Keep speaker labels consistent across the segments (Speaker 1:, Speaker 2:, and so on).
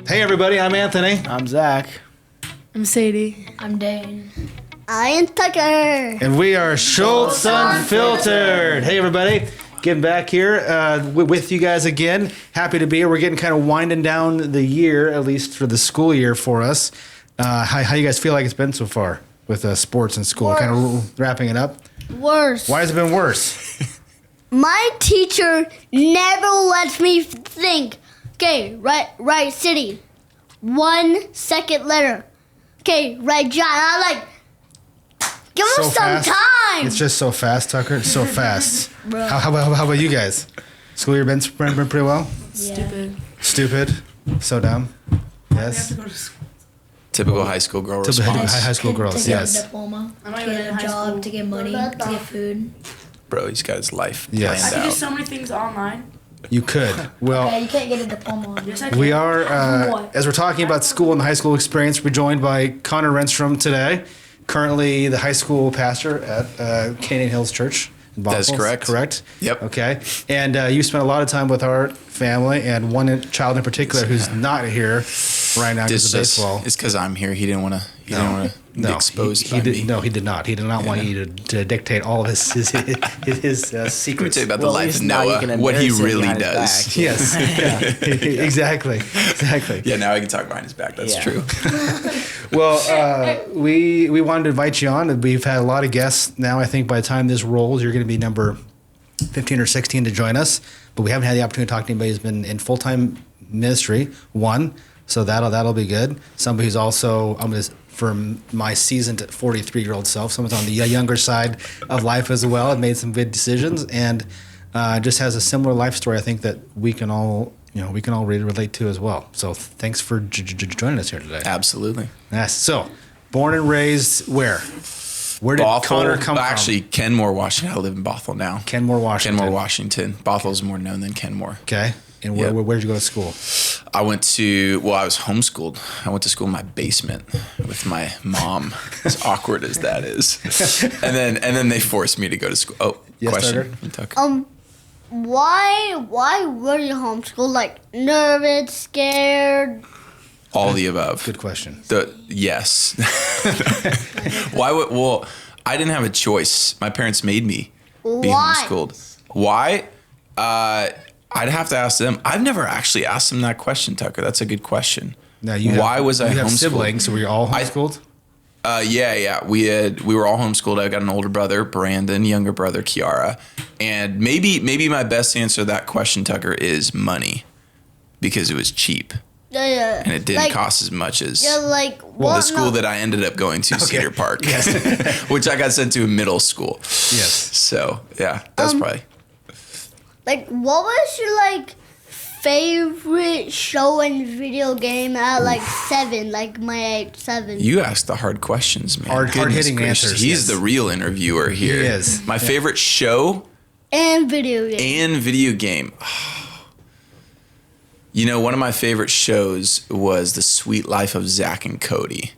Speaker 1: Hey everybody, I'm Anthony.
Speaker 2: I'm Zach.
Speaker 3: I'm Sadie.
Speaker 4: I'm Dane.
Speaker 5: I am Tucker.
Speaker 1: And we are Schulz Unfiltered. Hey everybody, getting back here with you guys again. Happy to be here. We're getting kind of winding down the year, at least for the school year for us. How you guys feel like it's been so far with sports and school?
Speaker 5: Worse.
Speaker 1: Kind of wrapping it up.
Speaker 5: Worse.
Speaker 1: Why has it been worse?
Speaker 5: My teacher never lets me think. Okay, right city. 1 second letter. Okay, right John. I'm like, give him some
Speaker 1: fast.
Speaker 5: time.
Speaker 1: It's just so fast, Tucker. It's so fast. How about you guys? School year been pretty well? Stupid. So dumb. Yes.
Speaker 2: Typical high school girl response.
Speaker 1: High school girls,
Speaker 4: To get
Speaker 1: yes.
Speaker 4: a diploma,
Speaker 3: I'm
Speaker 4: to
Speaker 3: not even
Speaker 4: get
Speaker 3: in
Speaker 4: a
Speaker 3: high
Speaker 4: job,
Speaker 3: school.
Speaker 4: to get money, to get food.
Speaker 2: Bro, he's got his life
Speaker 1: Yes.
Speaker 3: I
Speaker 2: planned
Speaker 3: can do
Speaker 2: out.
Speaker 3: so many things online.
Speaker 1: You could.
Speaker 4: Yeah,
Speaker 1: Well,
Speaker 4: you can't get a diploma.
Speaker 3: Yes, I can.
Speaker 1: we are,
Speaker 3: What?
Speaker 1: as we're talking about school and the high school experience, we're joined by Conner Renstrom today, currently the high school pastor at Canaan Hills Church in Bothell.
Speaker 2: That is correct.
Speaker 1: Correct?
Speaker 2: Yep.
Speaker 1: Okay. And you spent a lot of time with our family and one child in particular who's not here right now because of baseball.
Speaker 2: It's because I'm here. He didn't want to. He didn't want to be exposed
Speaker 1: he
Speaker 2: by
Speaker 1: did,
Speaker 2: me.
Speaker 1: No, he did not. He did not want you to dictate all of his secrets.
Speaker 2: Let me tell you about the
Speaker 6: Well, at
Speaker 2: life
Speaker 6: least
Speaker 2: of
Speaker 6: now you
Speaker 2: Noah.
Speaker 6: can
Speaker 2: What he
Speaker 6: embarrass him
Speaker 2: really
Speaker 6: behind his
Speaker 2: does.
Speaker 6: back.
Speaker 1: Yes. Yeah. Exactly.
Speaker 2: Yeah, now I can talk behind his back. That's
Speaker 6: Yeah.
Speaker 2: true.
Speaker 1: Well, we wanted to invite you on. We've had a lot of guests now. I think by the time this rolls, you're going to be number 15 or 16 to join us. But we haven't had the opportunity to talk to anybody who's been in full-time ministry, one. So that'll be good. Somebody who's also, for my seasoned 43-year-old self, someone's on the younger side of life as well and made some good decisions and just has a similar life story. I think that we can all really relate to as well. So thanks for joining us here today.
Speaker 2: Absolutely.
Speaker 1: Yes. So, born and raised where? Where did
Speaker 2: Bothell,
Speaker 1: Conner come
Speaker 2: actually, Kenmore, Washington. I live in Bothell now.
Speaker 1: Kenmore, Washington.
Speaker 2: Kenmore, Washington. Bothell's more known than Kenmore.
Speaker 1: Okay. And where did you go to school?
Speaker 2: I was homeschooled. I went to school in my basement with my mom, as awkward as that is. And then they forced me to go to school. Oh,
Speaker 1: Yes,
Speaker 2: question.
Speaker 1: Tucker?
Speaker 5: Why were you homeschooled? Like nervous, scared?
Speaker 2: All the above.
Speaker 1: Good question.
Speaker 2: Yes. Well, I didn't have a choice. My parents made me be
Speaker 5: Why?
Speaker 2: homeschooled. Why? I'd have to ask them. I've never actually asked them that question, Tucker. That's a good question.
Speaker 1: Now
Speaker 2: Why was I
Speaker 1: you have
Speaker 2: homeschooled?
Speaker 1: siblings, so were you all homeschooled?
Speaker 2: Yeah. We were all homeschooled. I got an older brother, Brandon, younger brother, Kiara. And maybe my best answer to that question, Tucker, is money. Because it was cheap.
Speaker 5: Yeah.
Speaker 2: And it didn't cost as much as
Speaker 5: the
Speaker 2: school that I ended up going to, Cedar Park. Which I got sent to in middle school.
Speaker 1: Yes.
Speaker 2: So, yeah, that's probably.
Speaker 5: What was your favorite show and video game at 7? My age 7.
Speaker 2: You asked the hard questions, man.
Speaker 1: Hard-hitting
Speaker 2: Goodness gracious.
Speaker 1: answers,
Speaker 2: He's
Speaker 1: yes.
Speaker 2: the real interviewer here.
Speaker 1: He is.
Speaker 2: My favorite show
Speaker 5: And video game.
Speaker 2: and video game. One of my favorite shows was The Sweet Life of Zach and Cody.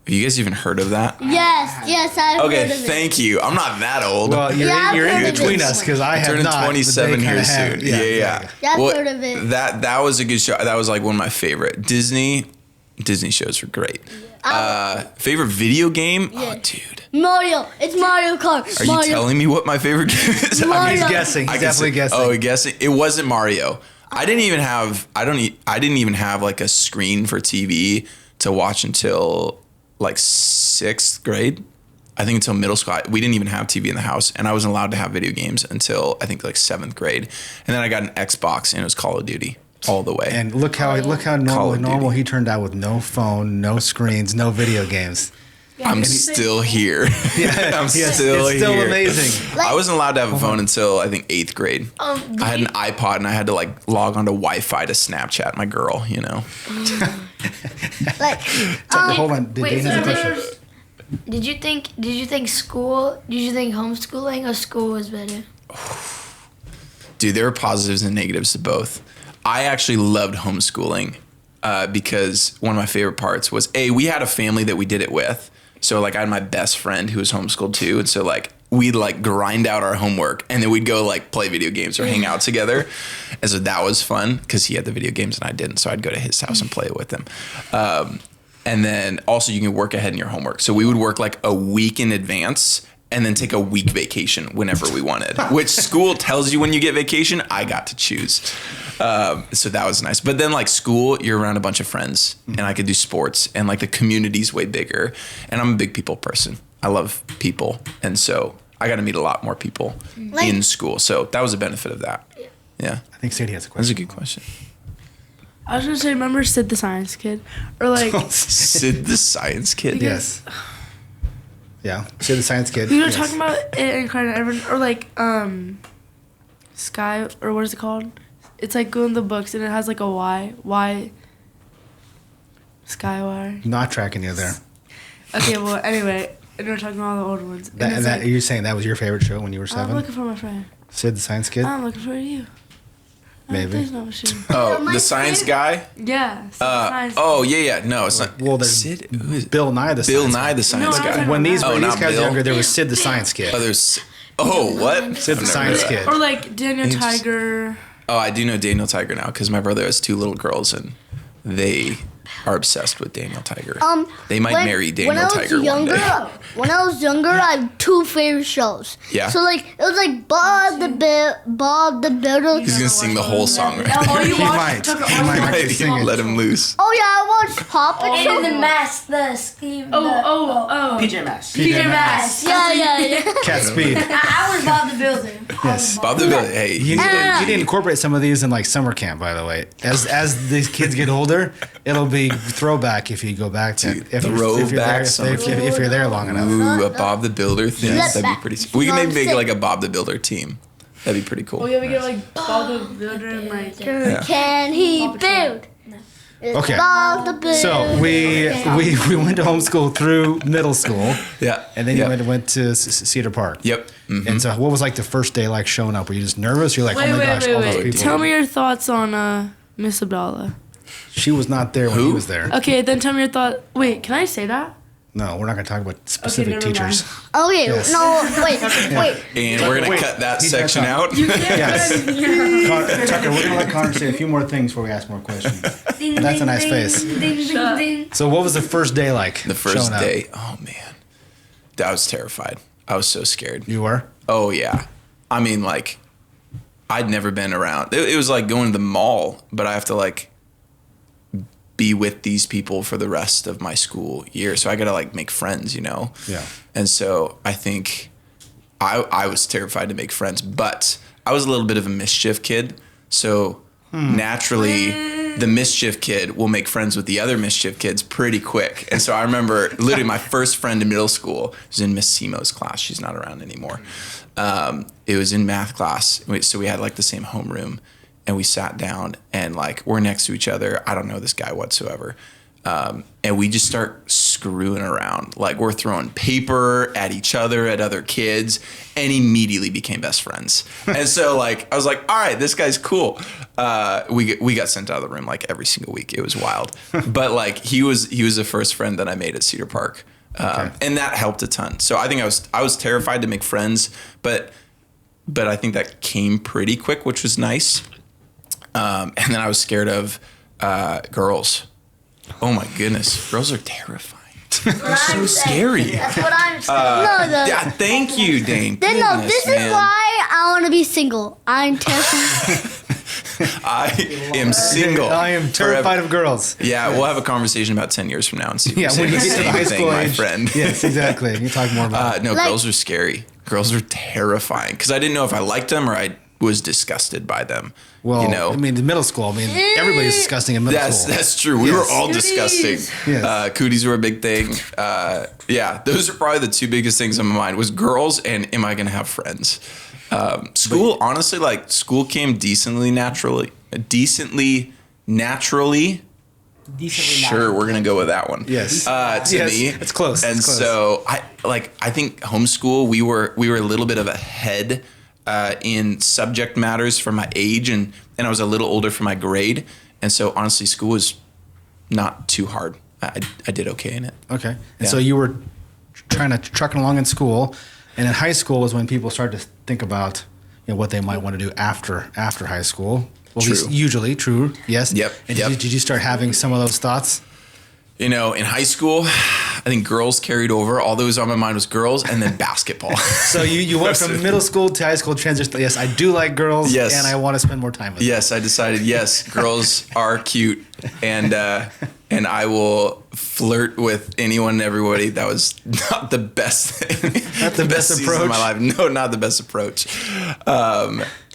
Speaker 2: Have you guys even heard of that?
Speaker 5: Yes, I've heard
Speaker 2: Okay,
Speaker 5: of it.
Speaker 2: thank you. I'm not that old.
Speaker 1: Well, you're
Speaker 5: I've
Speaker 1: in
Speaker 5: heard of
Speaker 1: between
Speaker 5: it.
Speaker 1: us because I have
Speaker 2: turning
Speaker 1: not. but
Speaker 2: 27
Speaker 1: they kinda
Speaker 2: here
Speaker 1: have.
Speaker 2: soon. Yeah.
Speaker 5: Yeah, I've heard of it.
Speaker 2: That was a good show. That was one of my favorite. Disney shows were great. Favorite video game?
Speaker 5: Yeah.
Speaker 2: Oh, dude.
Speaker 5: Mario. It's Mario Kart.
Speaker 2: Are you telling me what my favorite game is?
Speaker 5: Mario.
Speaker 1: He's guessing. He's definitely guessing.
Speaker 2: Oh, guessing. It wasn't Mario. I didn't even have a screen for TV to watch until 6th grade. I think until middle school. We didn't even have TV in the house, and I wasn't allowed to have video games until I think 7th grade. And then I got an Xbox, and it was Call of Duty all the way.
Speaker 1: And look how normal he turned out with no phone, no screens, no video games.
Speaker 2: I'm still here. I'm still
Speaker 1: It's
Speaker 2: here.
Speaker 1: still amazing.
Speaker 2: I wasn't allowed to have a phone until I think 8th grade. I had an iPod and I had to log onto Wi-Fi to Snapchat my girl.
Speaker 1: Hold on. Dane has a question.
Speaker 4: Did you think homeschooling or school was better?
Speaker 2: Dude, there were positives and negatives to both. I actually loved homeschooling because one of my favorite parts was we had a family that we did it with. So I had my best friend who was homeschooled too, and so we'd like grind out our homework and then we'd go like play video games or hang out together. And so that was fun because he had the video games and I didn't. So I'd go to his house and play with him. And then also you can work ahead in your homework. So we would work like a week in advance and then take a week vacation whenever we wanted, which school tells you when you get vacation. I got to choose. So that was nice. But then like school, you're around a bunch of friends and I could do sports and like the community's way bigger. And I'm a big people person. I love people. And so I got to meet a lot more people in school. So that was a benefit of that. Yeah.
Speaker 1: I think Sadie has a
Speaker 2: That's
Speaker 1: question.
Speaker 2: a good question.
Speaker 3: I was gonna say, remember Sid the Science Kid, or like
Speaker 2: Sid the Science Kid?
Speaker 1: Yes. Yeah. Sid the Science Kid.
Speaker 3: we were
Speaker 1: yes.
Speaker 3: talking about it in kind of everyone, or like Sky, or what is it called? It's like go in the books and it has like a Y Skywire.
Speaker 1: Not tracking you there.
Speaker 3: Okay, well anyway, and we're talking about all the older ones. And it's like,
Speaker 1: You're saying that was your favorite show when you were
Speaker 3: I'm
Speaker 1: 7?
Speaker 3: looking for my friend.
Speaker 1: Sid the Science Kid?
Speaker 3: I'm looking for you.
Speaker 1: Maybe.
Speaker 3: There's no machine.
Speaker 2: Oh, the science guy?
Speaker 3: Yeah. Sid the Science.
Speaker 2: Oh, yeah. No, it's not.
Speaker 1: Well, there's
Speaker 2: Sid. Who is it?
Speaker 1: Bill Nye the
Speaker 2: Bill
Speaker 1: Science
Speaker 2: Nye
Speaker 1: Kid.
Speaker 2: the Science
Speaker 3: No, I
Speaker 2: Guy.
Speaker 3: don't
Speaker 1: When these
Speaker 2: Oh,
Speaker 1: were these
Speaker 2: not
Speaker 1: guys
Speaker 2: Bill?
Speaker 1: younger, there was Sid the Science Kid.
Speaker 2: Oh, there's. Oh, what?
Speaker 1: Sid the
Speaker 2: I've never
Speaker 1: Science
Speaker 2: heard of
Speaker 1: Kid.
Speaker 2: that.
Speaker 3: Or like Daniel
Speaker 2: Interesting.
Speaker 3: Tiger.
Speaker 2: Oh, I do know Daniel Tiger now because my brother has 2 little girls and they are obsessed with Daniel Tiger. They might marry Daniel Tiger one day.
Speaker 5: When I was younger, I had 2 favorite shows.
Speaker 2: Yeah.
Speaker 5: So like it was like Bob the Builder.
Speaker 2: He's gonna sing the whole song right now.
Speaker 3: Oh, you
Speaker 1: He
Speaker 3: watched
Speaker 1: might.
Speaker 3: Tucker
Speaker 1: He might
Speaker 3: Carlson?
Speaker 1: actually sing it.
Speaker 2: Let him loose.
Speaker 5: Oh yeah, I watched Pop and Show.
Speaker 4: And the mask, the scheme.
Speaker 3: Oh.
Speaker 6: PJ Masks.
Speaker 3: PJ Masks.
Speaker 5: Yeah.
Speaker 1: Cat Speed.
Speaker 4: I was Bob the Builder.
Speaker 1: Yes.
Speaker 2: Bob the Builder. Hey,
Speaker 1: You need to incorporate some of these in like summer camp, by the way. As these kids get older, it'll be throwback if you go back to
Speaker 2: Dude,
Speaker 1: if
Speaker 2: throwback summer
Speaker 1: if you're there long enough.
Speaker 2: ooh, a Bob the Builder thing.
Speaker 5: Yes.
Speaker 2: That'd be pretty. We can maybe make like a Bob the Builder team. That'd be pretty cool.
Speaker 3: Oh yeah, we get like Bob the Builder and like.
Speaker 5: Can he build? It's
Speaker 1: Okay.
Speaker 5: Bob the Builder.
Speaker 1: So we went to homeschool through middle school,
Speaker 2: Yeah.
Speaker 1: and then you
Speaker 2: yeah.
Speaker 1: went to Cedar Park.
Speaker 2: Yep. Mhm.
Speaker 1: And so, what was like the first day like showing up? Were you just nervous? You're like, oh my gosh, all those people.
Speaker 3: Tell me your thoughts on Miss Abdallah.
Speaker 1: She was not there when
Speaker 2: Who?
Speaker 1: he was there.
Speaker 3: Okay, then tell me your thought. Wait, can I say that?
Speaker 1: No, we're not going to talk about specific
Speaker 3: never
Speaker 1: teachers.
Speaker 5: Okay,
Speaker 1: Yes.
Speaker 5: no, wait.
Speaker 2: And we're gonna
Speaker 1: Wait,
Speaker 2: cut that
Speaker 1: he's gonna
Speaker 2: section
Speaker 1: talk.
Speaker 2: out.
Speaker 1: Yes. Tucker, we're going to let Connor say a few more things before we ask more questions. That's a nice face. So, what was the first day like?
Speaker 2: The first
Speaker 1: showing up?
Speaker 2: day. Oh man, I was terrified. I was so scared.
Speaker 1: You were?
Speaker 2: Oh yeah. I mean, like, I'd never been around. It was like going to the mall, but I have to like be with these people for the rest of my school year. So I got to like make friends, you know?
Speaker 1: Yeah.
Speaker 2: And so I think I was terrified to make friends, but I was a little bit of a mischief kid. So naturally, the mischief kid will make friends with the other mischief kids pretty quick. And so I remember literally my first friend in middle school was in Miss Simo's class. She's not around anymore. It was in math class. So we had like the same homeroom. And we sat down and like we're next to each other. I don't know this guy whatsoever. And we just start screwing around. Like we're throwing paper at each other, at other kids, and immediately became best friends. And so like I was like, all right, this guy's cool. We got sent out of the room like every single week. It was wild. But like he was the first friend that I made at Cedar Park. And that helped a ton. So I think I was terrified to make friends, but I think that came pretty quick, which was nice. And then I was scared of girls. Oh my goodness, girls are terrifying. They're so scary.
Speaker 4: That's what I'm saying.
Speaker 2: Yeah, thank you, Dane.
Speaker 5: Then no,
Speaker 2: Goodness,
Speaker 5: this
Speaker 2: man.
Speaker 5: is why I want to be single. I'm terrified.
Speaker 2: I am single.
Speaker 1: I am terrified of girls.
Speaker 2: Yeah, we'll have a conversation about 10 years from now and see if
Speaker 1: Yeah,
Speaker 2: we say
Speaker 1: when you
Speaker 2: the
Speaker 1: get to the
Speaker 2: same
Speaker 1: high
Speaker 2: thing,
Speaker 1: school
Speaker 2: my
Speaker 1: age.
Speaker 2: friend.
Speaker 1: Yes, exactly. You talk more about it.
Speaker 2: No,
Speaker 5: Like-
Speaker 2: girls are scary. Girls are terrifying because I didn't know if I liked them or I was disgusted by them.
Speaker 1: Well,
Speaker 2: you know,
Speaker 1: I mean, the middle school. I mean, everybody's disgusting in middle school.
Speaker 2: that's true. We were all disgusting.
Speaker 1: Yes.
Speaker 2: Cooties were a big thing. Yeah, those are probably the 2 biggest things on my mind was girls and am I going to have friends? School, honestly, like school came decently naturally. Sure, we're gonna go with that one.
Speaker 1: Yes.
Speaker 2: To
Speaker 1: Yes,
Speaker 2: me,
Speaker 1: it's close,
Speaker 2: And
Speaker 1: it's close.
Speaker 2: so I think homeschool we were a little bit of ahead in subject matters for my age, and I was a little older for my grade, and so honestly, school was not too hard. I did okay in it.
Speaker 1: Okay. And
Speaker 2: Yeah.
Speaker 1: so you were trucking along in school. And in high school was when people started to think about, what they might want to do after high school. Well, at least usually, true, yes.
Speaker 2: Yep,
Speaker 1: And
Speaker 2: yep.
Speaker 1: did you start having some of those thoughts?
Speaker 2: In high school, I think girls carried over. All that was on my mind was girls and then basketball.
Speaker 1: So you went from middle school to high school transition. Yes, I do like girls.
Speaker 2: Yes.
Speaker 1: And I want to spend more time with them.
Speaker 2: Yes, I decided, girls are cute. And I will flirt with anyone and everybody. That was not the best thing.
Speaker 1: Not the best
Speaker 2: season of
Speaker 1: approach?
Speaker 2: my life. No, not the best approach.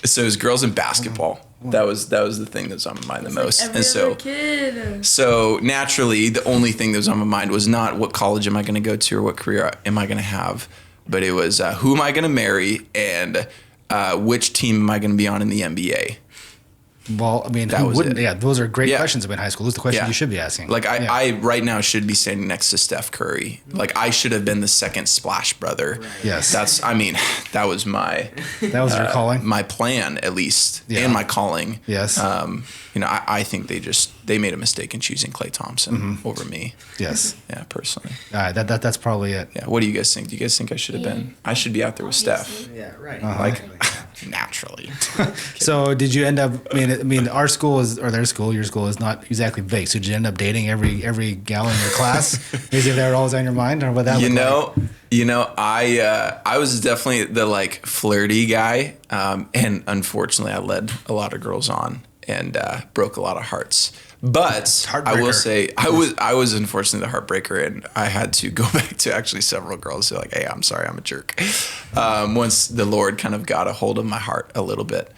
Speaker 2: So it was girls and basketball. That was the thing that was on my mind the most.
Speaker 3: Every
Speaker 2: And so
Speaker 3: other kid.
Speaker 2: So naturally, the only thing that was on my mind was not what college am I going to go to or what career am I going to have, but it was who am I going to marry and which team am I going to be on in the NBA.
Speaker 1: Well, I mean,
Speaker 2: That
Speaker 1: who
Speaker 2: was
Speaker 1: wouldn't?
Speaker 2: it.
Speaker 1: Yeah, those are great
Speaker 2: Yeah.
Speaker 1: questions about high school. Those are the questions you should be asking.
Speaker 2: Like
Speaker 1: Yeah.
Speaker 2: I right now should be standing next to Steph Curry. Like I should have been the second Splash brother.
Speaker 1: Yes.
Speaker 2: That was my
Speaker 1: That was your calling?
Speaker 2: my plan at least,
Speaker 1: Yeah.
Speaker 2: and my calling.
Speaker 1: Yes.
Speaker 2: I think they made a mistake in choosing Klay Thompson
Speaker 1: Mm-hmm.
Speaker 2: over me.
Speaker 1: Yes.
Speaker 2: Yeah, personally.
Speaker 1: All right, that's probably it.
Speaker 2: Yeah. What do you guys think? Do you guys think I should have been? I should be out there with Steph.
Speaker 6: Yeah, right.
Speaker 2: Like naturally.
Speaker 1: So did you end up? I mean, our school is, or their school, your school is not exactly big. So did you end up dating every gal in your class? Is it that always on your mind, or what that?
Speaker 2: I was definitely the like flirty guy, and unfortunately, I led a lot of girls on and broke a lot of hearts. But I will
Speaker 1: Heartbreaker.
Speaker 2: say I was unfortunately the heartbreaker, and I had to go back to actually several girls who were like, "Hey, I'm sorry, I'm a jerk." Once the Lord kind of got a hold of my heart a little bit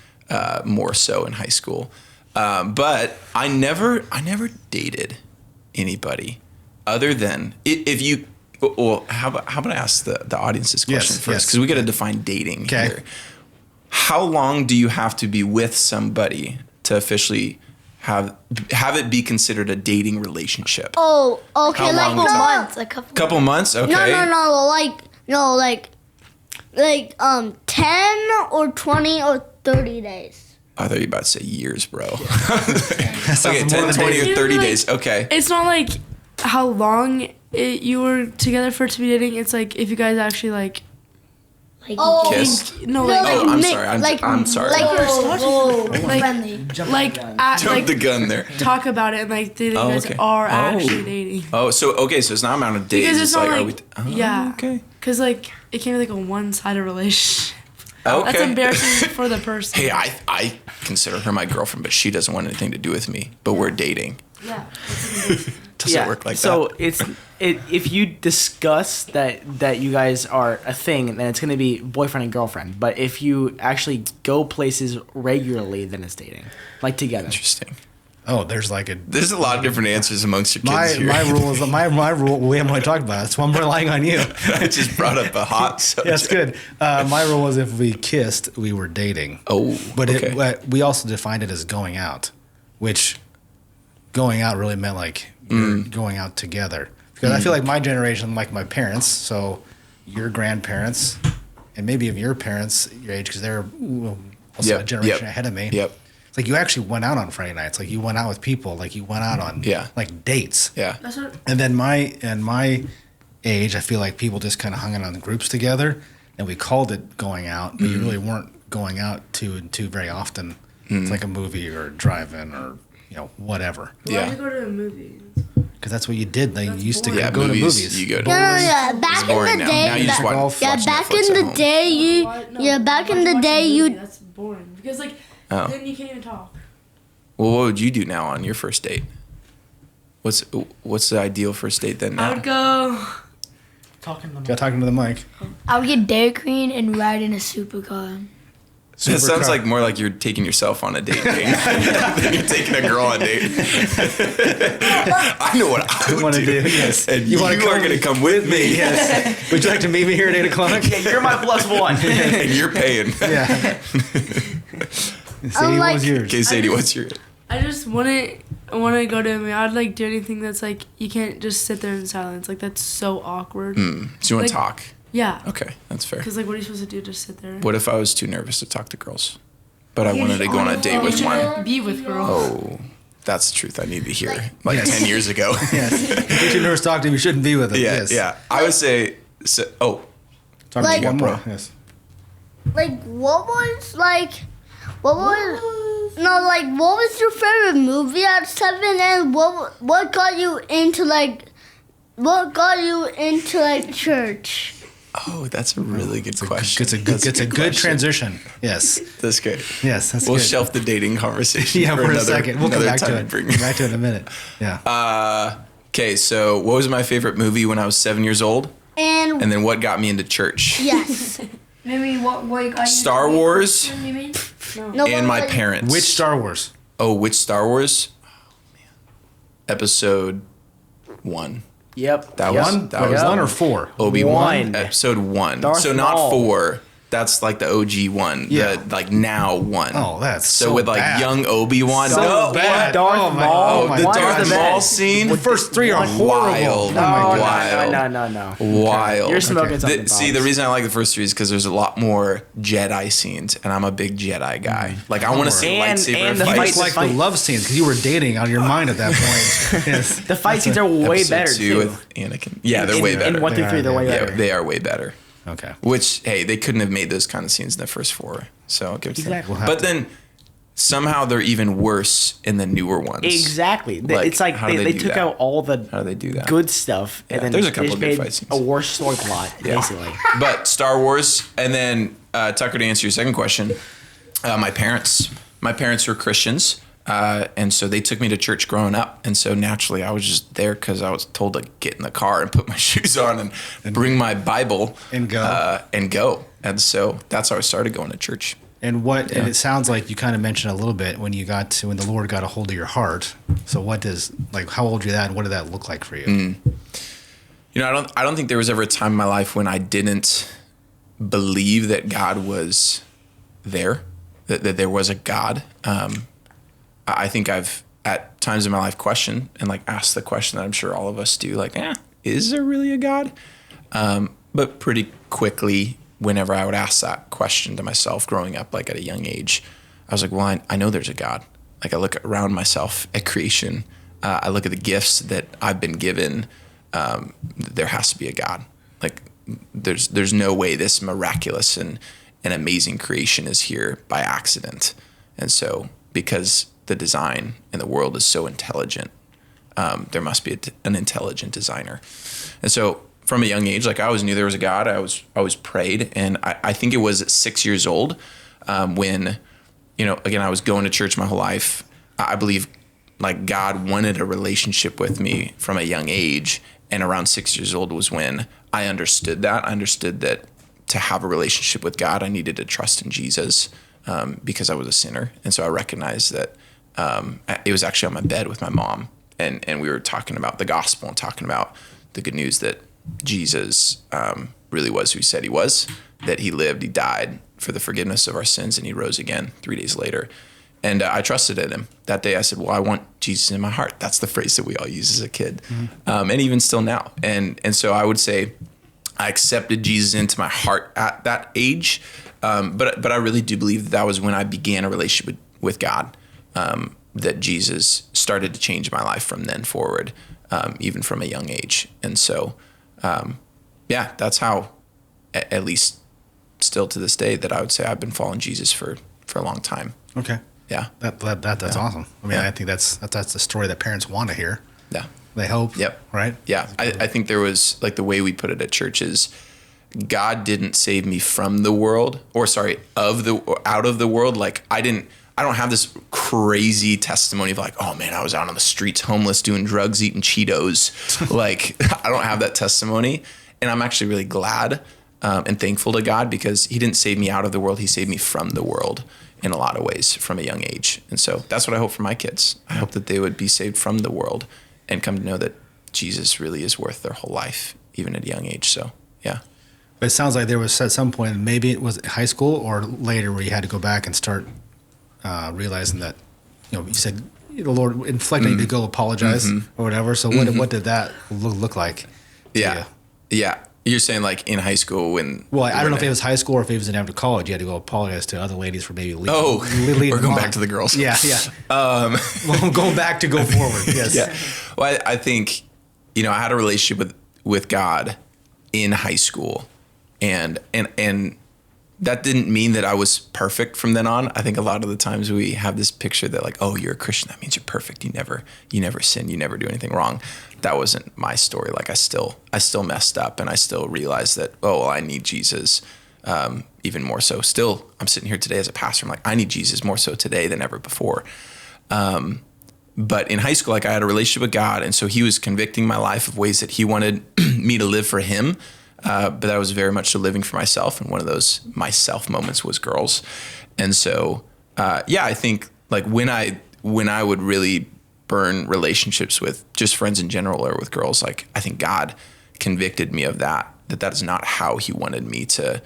Speaker 2: more so in high school, but I never dated anybody other than if you. Well, how about I ask the audience this question
Speaker 1: Yes,
Speaker 2: first,
Speaker 1: yes.
Speaker 2: because we got to define dating
Speaker 1: Okay.
Speaker 2: here. How long do you have to be with somebody to officially have it be considered a dating relationship?
Speaker 5: Oh, okay.
Speaker 2: How
Speaker 5: Like
Speaker 2: long is it?
Speaker 4: Months, a couple.
Speaker 2: Couple months, okay.
Speaker 5: No. Like 10 or 20 or 30 days.
Speaker 2: I thought you were about to say years, bro.
Speaker 1: sounds
Speaker 2: Okay,
Speaker 1: more
Speaker 2: 10,
Speaker 1: than
Speaker 2: 20, or
Speaker 3: dating.
Speaker 2: 30
Speaker 3: Like-
Speaker 2: days. Okay.
Speaker 3: It's not like how long you were together for it to be dating. It's like if you guys actually like.
Speaker 4: Like,
Speaker 5: Oh.
Speaker 2: Kissed.
Speaker 3: No,
Speaker 5: No,
Speaker 3: like.
Speaker 5: like-
Speaker 2: Oh, I'm
Speaker 5: Nick,
Speaker 2: sorry.
Speaker 5: like-
Speaker 2: I'm sorry.
Speaker 5: like-
Speaker 3: Like-
Speaker 4: friendly.
Speaker 3: Like,
Speaker 2: Jump the gun there.
Speaker 3: talk about it and like you
Speaker 2: Oh,
Speaker 3: guys
Speaker 2: okay.
Speaker 3: are
Speaker 2: Oh.
Speaker 3: actually dating.
Speaker 2: Oh, so okay, so it's not a matter of days.
Speaker 3: Because it's not
Speaker 2: like,
Speaker 3: like,
Speaker 2: are we?
Speaker 3: yeah.
Speaker 2: Okay.
Speaker 3: Cause like it can't be like a one-sided relationship.
Speaker 2: Okay.
Speaker 3: That's embarrassing for the person.
Speaker 2: Hey, I consider her my girlfriend, but she doesn't want anything to do with me. But we're dating.
Speaker 3: Yeah.
Speaker 2: Does it work like
Speaker 6: so
Speaker 2: that?
Speaker 6: if you discuss that you guys are a thing, then it's going to be boyfriend and girlfriend. But if you actually go places regularly, then it's dating, like together.
Speaker 2: Interesting.
Speaker 1: Oh, there's like a
Speaker 2: There's a lot of different answers amongst your
Speaker 1: my
Speaker 2: kids here.
Speaker 1: my rule is my rule. We haven't really talked about it, so I'm relying on you.
Speaker 2: I just brought up a hot subject.
Speaker 1: That's good. My rule was if we kissed, we were dating.
Speaker 2: Oh,
Speaker 1: But
Speaker 2: okay.
Speaker 1: we also defined it as going out, which going out really meant like you're going out together. Because I feel like my generation, like my parents, so your grandparents, and maybe of your parents, your age, because they're also
Speaker 2: Yep,
Speaker 1: a generation
Speaker 2: yep,
Speaker 1: ahead of me.
Speaker 2: Yep.
Speaker 1: It's like you actually went out on Friday nights. Like you went out with people. Like you went out on like dates.
Speaker 2: Yeah.
Speaker 3: That's what.
Speaker 1: And then my age, I feel like people just kind of hung out on groups together, and we called it going out, but you really weren't going out too very often. It's like a movie or a drive-in or whatever.
Speaker 3: Why
Speaker 2: Yeah.
Speaker 3: would you go to a movie?
Speaker 1: Because that's what you did. They used to
Speaker 3: boring.
Speaker 2: Yeah,
Speaker 1: go to
Speaker 2: movies.
Speaker 1: movies.
Speaker 2: You go to
Speaker 5: No,
Speaker 2: movies.
Speaker 5: yeah. Back
Speaker 2: boring
Speaker 5: in the
Speaker 2: now.
Speaker 5: day.
Speaker 2: Now you just
Speaker 1: golf.
Speaker 5: yeah,
Speaker 2: watch
Speaker 5: back
Speaker 2: Netflix
Speaker 5: in
Speaker 2: at
Speaker 5: the
Speaker 2: home.
Speaker 5: day, you.
Speaker 3: Why- no,
Speaker 5: Yeah, back
Speaker 3: why'd
Speaker 5: in
Speaker 3: you
Speaker 5: the
Speaker 3: watch a
Speaker 5: day,
Speaker 3: movie?
Speaker 5: you.
Speaker 3: That's boring because like
Speaker 2: Oh.
Speaker 3: then you can't even talk.
Speaker 2: Well, what would you do now on your first date? What's the ideal first date then
Speaker 3: I
Speaker 2: now?
Speaker 3: would go.
Speaker 6: Talking to
Speaker 1: Got talking to the mic.
Speaker 4: I would get Dairy Queen and ride in a supercar.
Speaker 2: That sounds
Speaker 1: Supercar.
Speaker 2: like more like you're taking yourself on a date than you're taking a girl on a date. I know what I would
Speaker 1: wanna
Speaker 2: do.
Speaker 1: do, yes.
Speaker 2: And
Speaker 1: You
Speaker 2: you,
Speaker 1: wanna
Speaker 2: are
Speaker 1: come
Speaker 2: going to come with me.
Speaker 1: Yes. Would you like to meet me here at 8:00?
Speaker 6: Yeah, you're my plus one.
Speaker 2: And you're paying.
Speaker 1: Yeah. Sadie, what was yours?
Speaker 2: Okay, Sadie, what's your...
Speaker 3: I just wouldn't want to go to a movie. I'd like do anything that's like you can't just sit there in silence. Like that's so awkward.
Speaker 2: So you want to
Speaker 3: Like-
Speaker 2: talk?
Speaker 3: Yeah.
Speaker 2: Okay, that's fair.
Speaker 3: Because like what are you supposed to do? Just sit there.
Speaker 2: What if I was too nervous to talk to girls? But I wanted to go on a date with one.
Speaker 3: Be with girls.
Speaker 2: Oh, that's the truth I need to hear. Like
Speaker 1: Yes.
Speaker 2: 10 years ago.
Speaker 1: Yes. If you're nervous to talk to him, you shouldn't be with him.
Speaker 2: Yeah,
Speaker 1: Yes.
Speaker 2: yeah. I would say,
Speaker 1: Talk
Speaker 5: Like-
Speaker 1: one more.
Speaker 2: Bro.
Speaker 1: Yes.
Speaker 5: Like, what was what was your favorite movie at 7? And what got you into church?
Speaker 2: Oh, that's a really good question.
Speaker 1: It's a
Speaker 2: That's
Speaker 1: good
Speaker 2: question.
Speaker 1: transition. Yes.
Speaker 2: That's good.
Speaker 1: Yes, that's
Speaker 2: We'll
Speaker 1: good.
Speaker 2: shelf the dating conversation
Speaker 1: Yeah, for a
Speaker 2: another-
Speaker 1: second. We'll come
Speaker 2: another
Speaker 1: back to
Speaker 2: time
Speaker 1: it.
Speaker 2: bring-
Speaker 1: Come back to it in a minute. Yeah.
Speaker 2: Okay, so what was my favorite movie when I was 7 years old?
Speaker 5: And,
Speaker 2: And then what got me into church?
Speaker 5: yes.
Speaker 4: Maybe what got you?
Speaker 2: Star Wars
Speaker 4: You mean?
Speaker 5: No,
Speaker 2: and my
Speaker 5: like,
Speaker 2: parents.
Speaker 1: Which Star Wars?
Speaker 2: Oh, which Star Wars? Oh, man. Episode 1.
Speaker 6: Yep.
Speaker 2: That
Speaker 6: Yep.
Speaker 2: was
Speaker 1: One?
Speaker 2: that was
Speaker 1: One or 4?
Speaker 2: Obi-Wan.
Speaker 6: One.
Speaker 2: Episode 1.
Speaker 6: Darth
Speaker 2: So not
Speaker 6: Maul.
Speaker 2: 4. That's like the OG one.
Speaker 1: Yeah.
Speaker 2: The, like now one.
Speaker 1: Oh, that's
Speaker 2: so
Speaker 1: so
Speaker 2: with like
Speaker 1: bad.
Speaker 2: young Obi-Wan.
Speaker 1: So
Speaker 2: no,
Speaker 1: bad.
Speaker 6: Darth
Speaker 1: Oh my-
Speaker 6: Maul.
Speaker 1: oh my
Speaker 2: the
Speaker 6: One is
Speaker 2: Darth
Speaker 6: the
Speaker 2: Maul
Speaker 6: best.
Speaker 2: scene.
Speaker 1: The first 3 are horrible.
Speaker 2: Wild.
Speaker 1: Oh my
Speaker 6: No,
Speaker 1: God.
Speaker 2: Wild.
Speaker 6: no.
Speaker 2: Wild.
Speaker 6: You're smoking something.
Speaker 2: See,
Speaker 6: Bob.
Speaker 2: the reason I like the first 3 is because there's a lot more Jedi scenes, and I'm a big Jedi guy. Like, I want to see
Speaker 6: And-
Speaker 2: lightsaber
Speaker 6: and the
Speaker 1: You
Speaker 2: fights.
Speaker 1: just like the
Speaker 6: fight-
Speaker 1: love scenes because you were dating on your mind at that point. Yes.
Speaker 6: The fight scenes are way
Speaker 2: Episode
Speaker 6: better
Speaker 2: 2
Speaker 6: too.
Speaker 2: with Anakin. Yeah, they're
Speaker 6: in,
Speaker 2: way better.
Speaker 6: In 1 through 3, they're way
Speaker 2: Yeah,
Speaker 6: better.
Speaker 2: they are way better.
Speaker 1: Okay.
Speaker 2: Which, hey, they couldn't have made those kind of scenes in the first 4. So I'll give it to them.
Speaker 6: Exactly.
Speaker 1: We'll have
Speaker 2: But
Speaker 1: to-
Speaker 2: then somehow they're even worse in the newer ones.
Speaker 6: Exactly.
Speaker 2: Like,
Speaker 6: It's like
Speaker 2: how do
Speaker 6: they
Speaker 2: they do
Speaker 6: took
Speaker 2: that?
Speaker 6: out all the
Speaker 2: How do they do that?
Speaker 6: good stuff,
Speaker 2: Yeah,
Speaker 6: and then
Speaker 2: there's a
Speaker 6: they
Speaker 2: couple
Speaker 6: just
Speaker 2: of good
Speaker 6: made
Speaker 2: fight scenes.
Speaker 6: a worse story plot,
Speaker 2: Yeah.
Speaker 6: basically.
Speaker 2: But Star Wars, and then Tucker, to answer your second question, my parents were Christians, and so they took me to church growing up, and so naturally I was just there because I was told to get in the car and put my shoes on and bring my Bible
Speaker 1: And go.
Speaker 2: and so that's how I started going to church.
Speaker 1: And and it sounds like you kind of mentioned a little bit when the Lord got a hold of your heart. So how old were you that, and what did that look like for you?
Speaker 2: You know, I don't think there was ever a time in my life when I didn't believe that God was there, that there was a God. I think I've at times in my life questioned and like asked the question that I'm sure all of us do, like, is there really a God? But pretty quickly, whenever I would ask that question to myself growing up, like at a young age, I was like, well, I know there's a God. Like I look around myself at creation. I look at the gifts that I've been given. There has to be a God. Like there's no way this miraculous and amazing creation is here by accident. And so because the design in the world is so intelligent, there must be an intelligent designer. And so from a young age, like I always knew there was a God. I always prayed. And I think it was at 6 years old when, again, I was going to church my whole life. I believe like God wanted a relationship with me from a young age. And around 6 years old was when I understood that. I understood that to have a relationship with God, I needed to trust in Jesus because I was a sinner. And so I recognized that it was actually on my bed with my mom. And we were talking about the gospel and talking about the good news that Jesus really was who he said he was, that he lived, he died for the forgiveness of our sins, and he rose again 3 days later. And I trusted in him. That day I said, well, I want Jesus in my heart. That's the phrase that we all use as a kid. And even still now. And so I would say I accepted Jesus into my heart at that age. But I really do believe that was when I began a relationship with God, that Jesus started to change my life from then forward, even from a young age. And so, that's how, at least still to this day, that I would say I've been following Jesus for a long time.
Speaker 1: Okay.
Speaker 2: Yeah.
Speaker 1: That's awesome. I mean,
Speaker 2: Yeah.
Speaker 1: I think that's the story that parents want to hear.
Speaker 2: Yeah.
Speaker 1: They hope.
Speaker 2: Yep.
Speaker 1: Right?
Speaker 2: Yeah. I think there was, like, the way we put it at church is God didn't save me from the world, out of the world. Like I don't have this crazy testimony of like, oh man, I was out on the streets, homeless, doing drugs, eating Cheetos. Like I don't have that testimony. And I'm actually really glad and thankful to God because he didn't save me out of the world. He saved me from the world in a lot of ways from a young age. And so that's what I hope for my kids. I hope that they would be saved from the world and come to know that Jesus really is worth their whole life, even at a young age. So, yeah.
Speaker 1: But it sounds like there was at some point, maybe it was high school or later, where you had to go back and start realizing that, you said the Lord inflected you to go apologize or whatever. So what did that look like? to
Speaker 2: Yeah.
Speaker 1: you?
Speaker 2: Yeah. You're saying like in high school when...
Speaker 1: Well, I don't know if it was high school or if it was after college. You had to go apologize to other ladies for maybe leaving.
Speaker 2: we're going back to the girls.
Speaker 1: Yeah, yeah. Well, going back to go forward. Yes.
Speaker 2: Yeah. Well, I think, I had a relationship with God in high school. and that didn't mean that I was perfect from then on. I think a lot of the times we have this picture that like, oh, you're a Christian, that means you're perfect. You never sin, you never do anything wrong. That wasn't my story. Like I still messed up, and I still realized that, oh, well, I need Jesus even more so. Still, I'm sitting here today as a pastor. I'm like, I need Jesus more so today than ever before. But in high school, like I had a relationship with God, and so he was convicting my life of ways that he wanted me to live for him. But I was very much so living for myself. And one of those myself moments was girls. And so, I think like when I would really burn relationships with just friends in general or with girls, like I think God convicted me of that is not how he wanted me to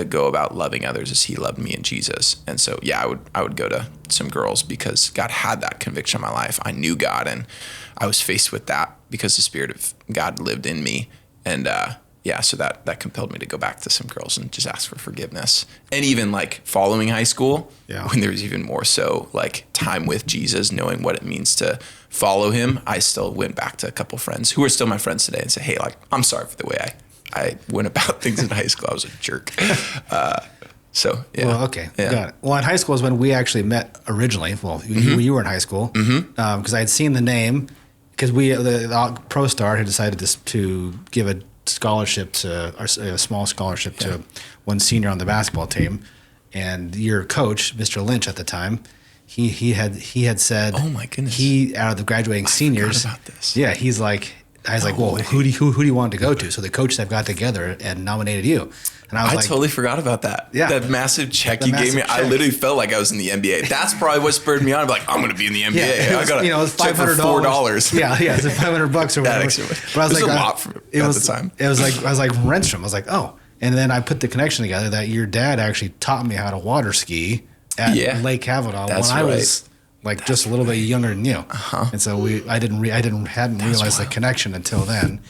Speaker 2: go about loving others as he loved me in Jesus. And so, I would go to some girls because God had that conviction in my life. I knew God, and I was faced with that because the Spirit of God lived in me. And, so that compelled me to go back to some girls and just ask for forgiveness. And even like following high school, when there was even more so like time with Jesus, knowing what it means to follow him, I still went back to a couple friends who are still my friends today and say, hey, like, I'm sorry for the way I went about things in high school. I was a jerk.
Speaker 1: Well, okay.
Speaker 2: Yeah.
Speaker 1: Got it. Well, in high school is when we actually met originally. Well, you were in high school. Because I had seen the name, because the Pro Star had decided to give a scholarship a small scholarship to one senior on the basketball team, and your coach, Mr. Lynch at the time, he had said, oh my goodness, he out of the graduating seniors,
Speaker 2: forgot about this.
Speaker 1: Yeah, he's like, I was like, well, who do you want to go to? So the coaches have got together and nominated you. And I
Speaker 2: totally forgot about that.
Speaker 1: Yeah.
Speaker 2: That massive check you gave me. I literally felt like I was in the NBA. That's probably what spurred me on. I'm like, I'm going to be in the NBA.
Speaker 1: Yeah,
Speaker 2: I got
Speaker 1: it's $500.
Speaker 2: $4.
Speaker 1: Yeah, it's $500 or whatever.
Speaker 2: That actually, but I was like, a lot at the time.
Speaker 1: I was like Renstrom. I was like, oh. And then I put the connection together that your dad actually taught me how to water ski at Lake Kavanaugh when I was like just a little bit younger than you. And so I hadn't realized the connection until then.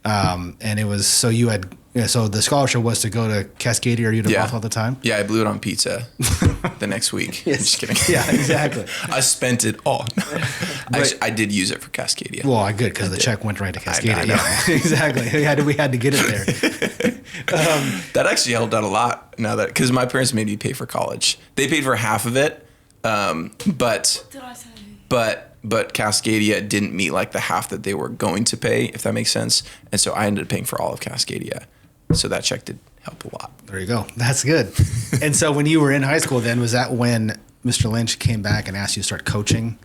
Speaker 1: And it was so you had. Yeah, so the scholarship was to go to Cascadia or you to Bothell at the time?
Speaker 2: Yeah, I blew it on pizza the next week.
Speaker 1: Yes.
Speaker 2: I'm just kidding.
Speaker 1: Yeah, exactly.
Speaker 2: I spent it all. I did use it for Cascadia.
Speaker 1: Well, good, because the check went right to Cascadia. I know. Yeah, exactly. We had to get it there.
Speaker 2: That actually helped out a lot now that, because my parents made me pay for college. They paid for half of it, but Cascadia didn't meet like the half that they were going to pay, if that makes sense. And so I ended up paying for all of Cascadia. So that check did help a lot.
Speaker 1: There you go. That's good. And so when you were in high school then, was that when Mr. Lynch came back and asked you to start coaching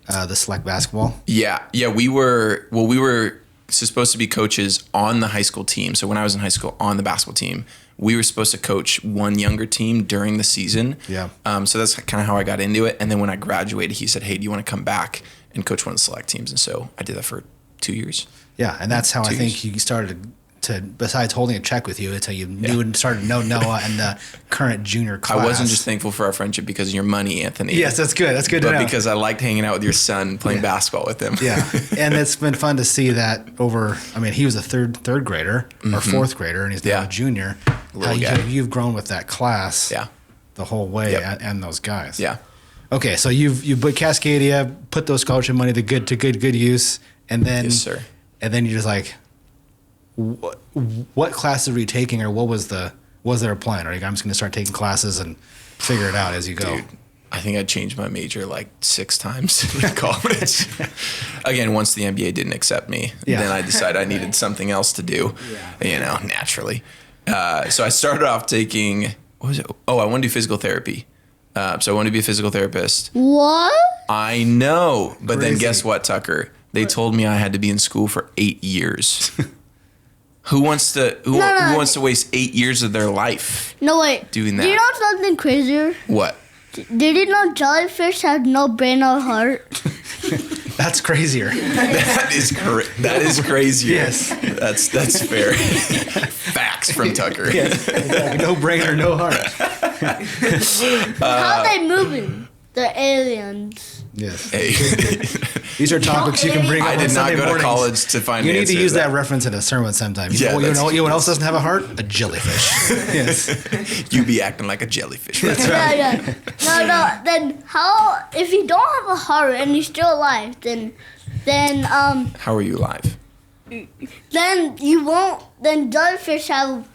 Speaker 1: the select basketball?
Speaker 2: Yeah. We were supposed to be coaches on the high school team. So when I was in high school on the basketball team, we were supposed to coach one younger team during the season.
Speaker 1: Yeah.
Speaker 2: So that's kind of how I got into it. And then when I graduated, he said, hey, do you want to come back and coach one of the select teams? And so I did that for 2 years.
Speaker 1: Yeah. And that's how I think you started to, besides holding a check with you, it's how you knew and started to know Noah and the current junior class.
Speaker 2: I wasn't just thankful for our friendship because of your money, Anthony.
Speaker 1: Yes, that's good. That's good to know.
Speaker 2: But because I liked hanging out with your son, playing basketball with him.
Speaker 1: Yeah. And it's been fun to see that he was a third grader or fourth grader, and he's now a junior. How you've grown with that class the whole way and those guys.
Speaker 2: Yeah.
Speaker 1: Okay, so you've put Cascadia, put those scholarship money to good use, and then
Speaker 2: yes, sir.
Speaker 1: And then you're just like, what classes were you taking, or was there a plan? Or I'm just going to start taking classes and figure it out as you go?
Speaker 2: Dude, I think I changed my major like 6 times in college. Again, once the NBA didn't accept me, then I decided I needed something else to do, naturally. So I started off taking, what was it? Oh, I want to do physical therapy. So I want to be a physical therapist.
Speaker 5: What?
Speaker 2: I know. But
Speaker 1: Crazy.
Speaker 2: then guess what, Tucker? They told me I had to be in school for 8 years. Who wants to waste 8 years of their life?
Speaker 5: No, wait.
Speaker 2: Doing that.
Speaker 5: Do you know something crazier?
Speaker 2: What?
Speaker 5: Did you know jellyfish have no brain or heart?
Speaker 1: That's crazier.
Speaker 2: That is crazier.
Speaker 1: Yes.
Speaker 2: That's fair. Facts from Tucker.
Speaker 1: Yes, exactly. No brain or no heart.
Speaker 5: How are they moving? The aliens.
Speaker 1: Yes.
Speaker 2: Hey.
Speaker 1: These are topics you can bring up
Speaker 2: I
Speaker 1: on
Speaker 2: did not
Speaker 1: Sunday
Speaker 2: go
Speaker 1: mornings.
Speaker 2: to college to find
Speaker 1: You need to
Speaker 2: answers
Speaker 1: use that reference in a sermon sometime. You know what else doesn't have a heart? A jellyfish. Yes.
Speaker 2: You be acting like a jellyfish. Right?
Speaker 1: That's right.
Speaker 5: Yeah. No. Then how? If you don't have a heart and you're still alive, then
Speaker 2: How are you alive?
Speaker 5: then you won't. Then jellyfish have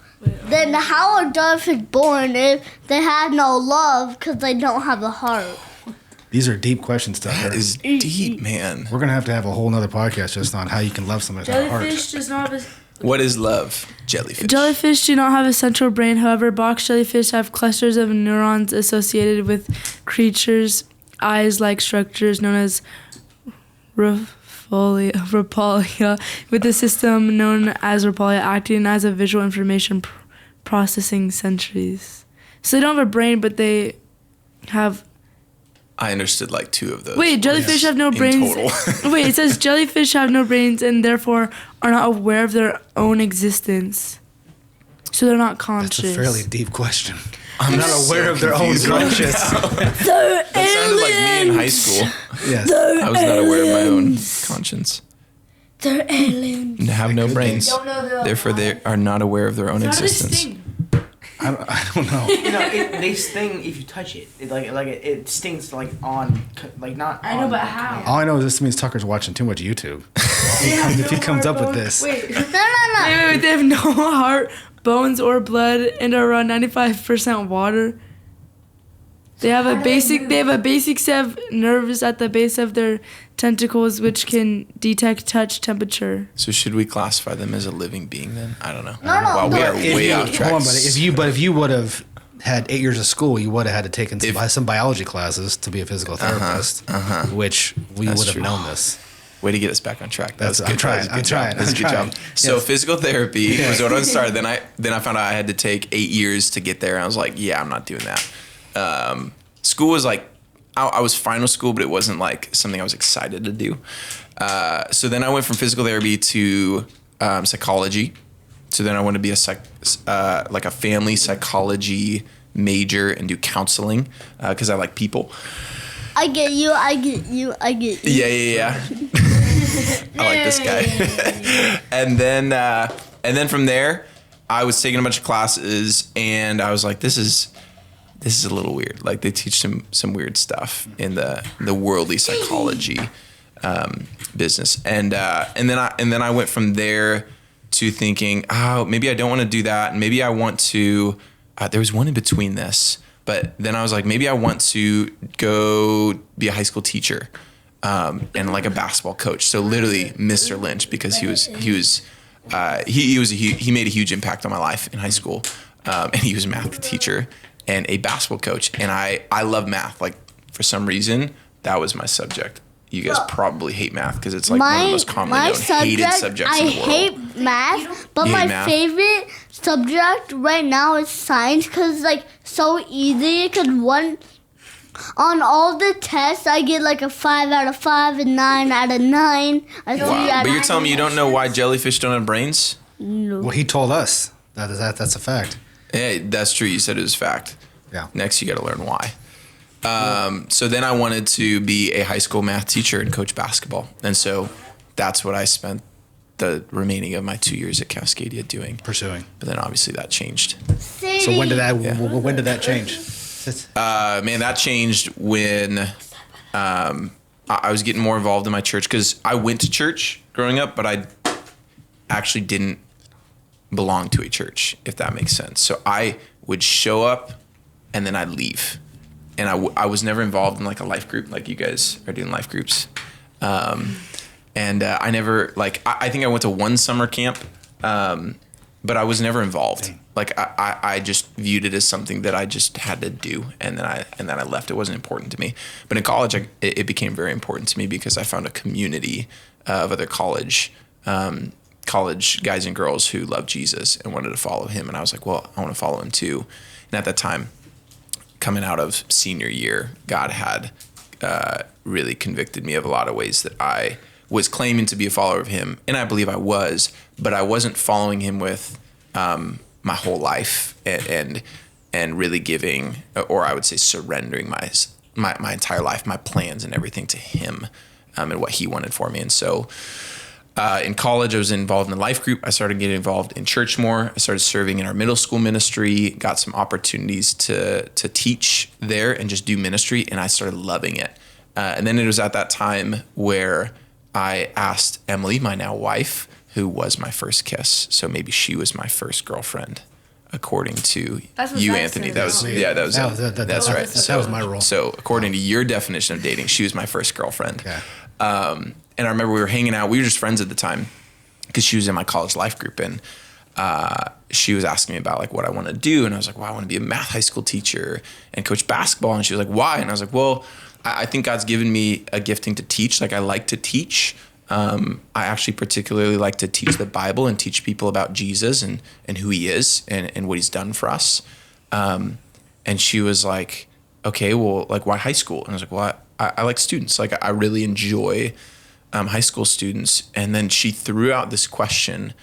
Speaker 5: Then how are jellyfish born if they have no love because they don't have a heart?
Speaker 1: These are deep questions, Tucker.
Speaker 2: That is deep, man.
Speaker 1: We're gonna have to have a whole nother podcast just on how you can love somebody without a heart.
Speaker 3: Jellyfish does not have a
Speaker 2: What is love? Jellyfish.
Speaker 3: Jellyfish do not have a central brain. However, box jellyfish have clusters of neurons associated with creatures' eyes-like structures known as Rapallia, with the system known as Rapallia acting as a visual information processing centers. So they don't have a brain, but they have...
Speaker 2: I understood like 2 of those.
Speaker 3: Wait, jellyfish have no
Speaker 2: In
Speaker 3: brains.
Speaker 2: total.
Speaker 3: Wait, it says jellyfish have no brains and therefore are not aware of their own existence. So they're not conscious.
Speaker 1: That's a fairly deep question.
Speaker 2: I'm
Speaker 1: not
Speaker 2: so
Speaker 1: aware of their own
Speaker 2: confused right
Speaker 1: conscious.
Speaker 2: now. That sounded like me in high school.
Speaker 1: Yes.
Speaker 2: I was not aware of my own conscience.
Speaker 5: They're aliens.
Speaker 2: And have no brains.
Speaker 4: Don't know the.
Speaker 2: Therefore, they are not aware of their own
Speaker 3: How do they
Speaker 2: existence.
Speaker 3: sting?
Speaker 1: I don't know.
Speaker 6: You know, they sting if you touch it. It stings like on, like not.
Speaker 3: I know,
Speaker 6: on
Speaker 3: but
Speaker 6: the
Speaker 3: how?
Speaker 6: command.
Speaker 1: All I know is this means Tucker's watching too much YouTube. if he comes up with this.
Speaker 3: Wait,
Speaker 5: No, no, no.
Speaker 3: wait, they have no heart, bones, or blood, and are around 95% water. They have a basic set of nerves at the base of their tentacles, which can detect touch temperature.
Speaker 2: So should we classify them as a living being then? I don't know.
Speaker 5: No, no,
Speaker 2: Wow, we
Speaker 5: no.
Speaker 2: are way off track.
Speaker 1: Hold on, buddy. If you would have had 8 years of school, you would have had to take some biology classes to be a physical therapist, which we
Speaker 2: That's
Speaker 1: would have
Speaker 2: true.
Speaker 1: known this.
Speaker 2: Way to get us back on track.
Speaker 1: That's-
Speaker 2: That was
Speaker 1: I'm
Speaker 2: good.
Speaker 1: trying,
Speaker 2: That was a good
Speaker 1: I'm
Speaker 2: job. That was a good
Speaker 1: trying.
Speaker 2: job. So
Speaker 1: Yes.
Speaker 2: physical therapy was what I started. Then I found out I had to take 8 years to get there. And I was like, yeah, I'm not doing that. School was like, I was fine with school, but it wasn't like something I was excited to do. So then I went from physical therapy to psychology. So then I wanted to be like a family psychology major and do counseling because I like people.
Speaker 5: I get you.
Speaker 2: Yeah. I like this guy. and then from there, I was taking a bunch of classes, and I was like, this is a little weird. Like they teach some weird stuff in the worldly psychology business, and then I went from there to thinking, oh, maybe I don't want to do that, and maybe I want to. There was one in between this. But then I was like, maybe I want to go be a high school teacher and like a basketball coach. So literally Mr. Lynch, because he made a huge impact on my life in high school. And he was a math teacher and a basketball coach. And I love math. Like for some reason, that was my subject. You guys probably hate math because it's like one of the most commonly known hated subjects in the world.
Speaker 5: I hate math, but
Speaker 2: You hate
Speaker 5: my
Speaker 2: math?
Speaker 5: favorite subject right now is science because it's like so easy. Because on all the tests, I get like a 5 out of 5, a 9 out of 9, a 3
Speaker 2: Wow.
Speaker 5: out
Speaker 2: But
Speaker 5: of
Speaker 2: you're telling me you don't know why jellyfish don't have brains?
Speaker 1: Well, he told us that's a fact.
Speaker 2: Yeah, that's true. You said it was fact.
Speaker 1: Yeah.
Speaker 2: Next, you got to learn why. So then I wanted to be a high school math teacher and coach basketball. And so that's what I spent the remaining of my 2 years at Cascadia doing.
Speaker 1: Pursuing.
Speaker 2: But then obviously that changed.
Speaker 1: So when did that change?
Speaker 2: Man, that changed when I was getting more involved in my church because I went to church growing up, but I actually didn't belong to a church, if that makes sense. So I would show up and then I'd leave. And I was never involved in like a life group like you guys are doing life groups. And I never, like, I think I went to one summer camp, but I was never involved. Like I just viewed it as something that I just had to do, and then I left. It wasn't important to me. But in college, it became very important to me because I found a community of other college guys and girls who loved Jesus and wanted to follow him. And I was like, well, I want to follow him too. And at that time, coming out of senior year, God had really convicted me of a lot of ways that I was claiming to be a follower of him, and I believe I was, but I wasn't following him with my whole life and really giving, or I would say surrendering my entire life, my plans and everything to him and what he wanted for me. And so in college, I was involved in a life group. I started getting involved in church more. I started serving in our middle school ministry, got some opportunities to teach there and just do ministry, and I started loving it. And then it was at that time where I asked Emily, my now wife, who was my first kiss, so maybe she was my first girlfriend, according to
Speaker 4: That's what
Speaker 2: you,
Speaker 4: Zach
Speaker 2: Anthony.
Speaker 4: said.
Speaker 2: That was that's right.
Speaker 1: That was my role.
Speaker 2: So according to your definition of dating, she was my first girlfriend.
Speaker 1: Okay.
Speaker 2: And I remember we were hanging out. We were just friends at the time because she was in my college life group, and she was asking me about like what I want to do, and I was like, well, I want to be a math high school teacher and coach basketball. And she was like, why? And I was like, well, I think God's given me a gifting to teach. Like I like to teach. I actually particularly like to teach the Bible and teach people about Jesus and who he is and what he's done for us. And she was like, okay, well, like why high school? And I was like, well, I like students. Like I really enjoy high school students. And then she threw out this question,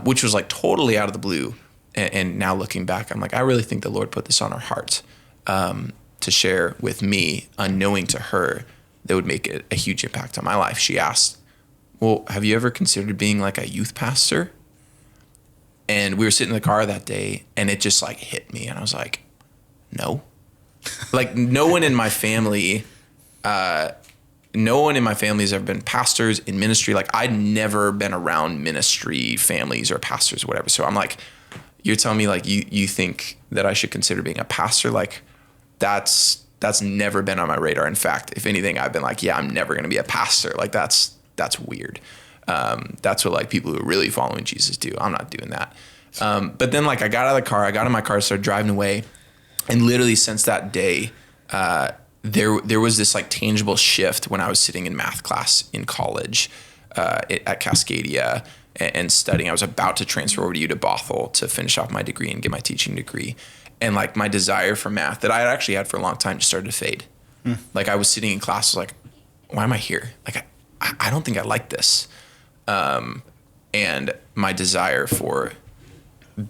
Speaker 2: which was like totally out of the blue. And now looking back, I'm like, I really think the Lord put this on her heart to share with me, unknowing to her, that would make a huge impact on my life. She asked, well, have you ever considered being like a youth pastor? And we were sitting in the car that day, and it just like hit me. And I was like, no. Like no one in my family has ever been pastors in ministry. Like I'd never been around ministry families or pastors or whatever. So I'm like, you're telling me like you think that I should consider being a pastor? Like that's never been on my radar. In fact, if anything, I've been like, yeah, I'm never going to be a pastor. Like that's weird. That's what like people who are really following Jesus do. I'm not doing that. But then like I got out of the car, I got in my car, started driving away, and literally since that day, there was this like tangible shift when I was sitting in math class in college at Cascadia and studying. I was about to transfer over to Bothell to finish off my degree and get my teaching degree. And like my desire for math that I had actually had for a long time just started to fade. Like I was sitting in class, like, why am I here? Like I don't think I like this. And my desire for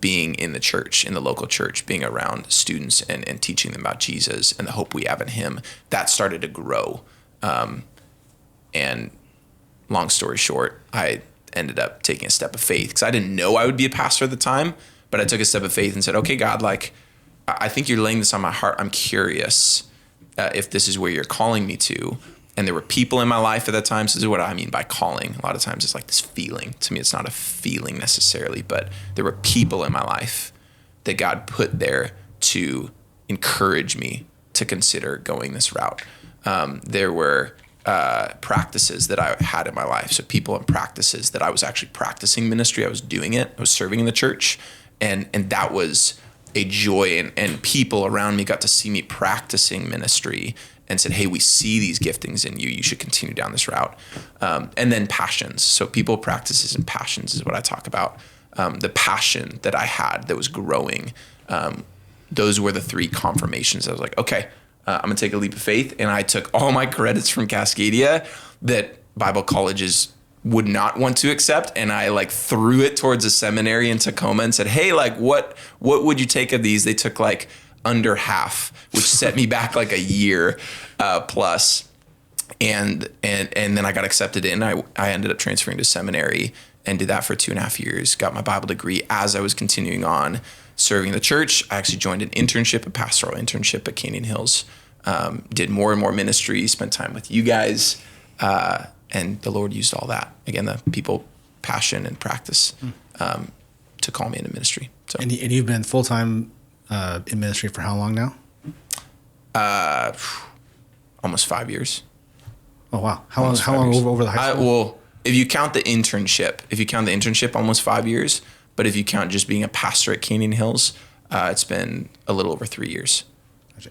Speaker 2: being in the church, in the local church, being around students and teaching them about Jesus and the hope we have in him, that started to grow. And long story short, I ended up taking a step of faith because I didn't know I would be a pastor at the time, but I took a step of faith and said, okay, God, like, I think you're laying this on my heart. I'm curious if this is where you're calling me to. And there were people in my life at that time. So this is what I mean by calling. A lot of times it's like this feeling. To me, it's not a feeling necessarily, but there were people in my life that God put there to encourage me to consider going this route. There were practices that I had in my life. So people and practices that I was actually practicing ministry. I was doing it. I was serving in the church. And that was a joy. And people around me got to see me practicing ministry and said, hey, we see these giftings in you. You should continue down this route. And then passions. So people, practices, and passions is what I talk about. The passion that I had that was growing, those were the three confirmations. I was like, okay, I'm going to take a leap of faith. And I took all my credits from Cascadia that Bible colleges would not want to accept. And I like threw it towards a seminary in Tacoma and said, hey, like what would you take of these? They took like under half, which set me back like a year plus. And then I got accepted in. I ended up transferring to seminary and did that for 2.5 years. Got my Bible degree as I was continuing on serving the church. I actually joined an internship, a pastoral internship at Canyon Hills. Did more and more ministry, spent time with you guys. And the Lord used all that. Again, the people, passion, and practice to call me into ministry. So,
Speaker 1: and you've been full-time in ministry for how long now?
Speaker 2: Almost 5 years.
Speaker 1: Oh, wow. How long over the high school?
Speaker 2: Well, if you count the internship, almost 5 years. But if you count just being a pastor at Canyon Hills, it's been a little over 3 years.